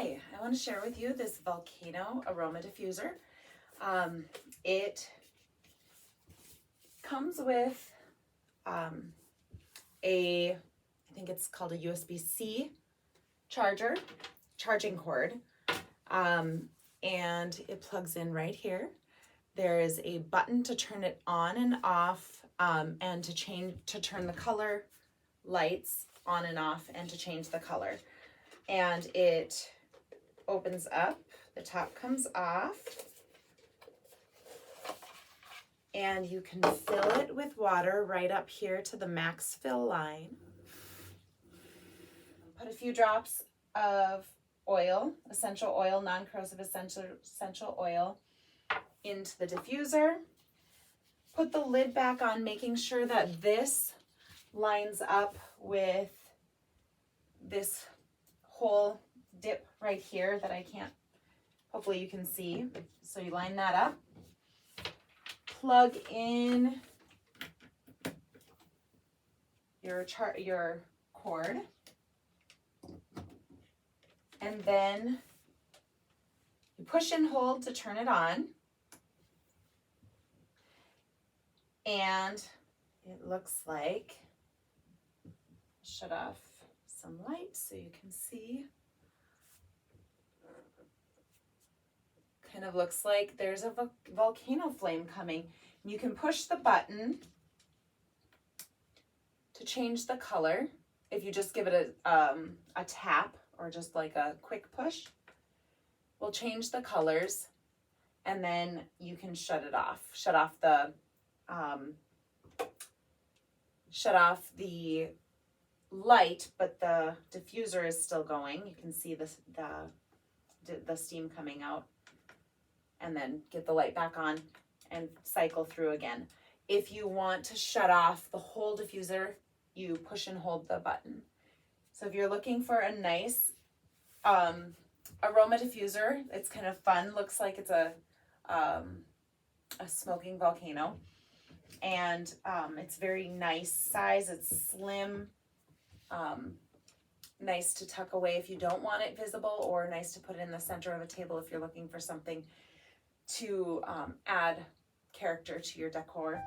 Hi, I want to share with you this Volcano Aroma Diffuser. It comes with I think it's called a USB-C charging cord, and it plugs in right here. There is a button to turn it on and off, and to turn the color lights on and off, and to change the color. And it opens up, the top comes off, and you can fill it with water right up here to the max fill line. Put a few drops of oil, essential oil, non-corrosive essential oil, into the diffuser. Put the lid back on, making sure that this lines up with this whole dip right here that I can't, hopefully you can see. So you line that up, plug in your cord, and then you push and hold to turn it on. And it looks like, shut off some light so you can see. Kind of looks like there's a volcano flame coming. You can push the button to change the color. If you just give it a tap or just like a quick push, we'll change the colors, and then you can shut it off. Shut off the light, but the diffuser is still going. You can see the steam coming out, and then get the light back on and cycle through again. If you want to shut off the whole diffuser, you push and hold the button. So if you're looking for a nice aroma diffuser, it's kind of fun. Looks like it's a smoking volcano, and it's very nice size. It's slim, nice to tuck away if you don't want it visible, or nice to put it in the center of a table if you're looking for something to add character to your decor.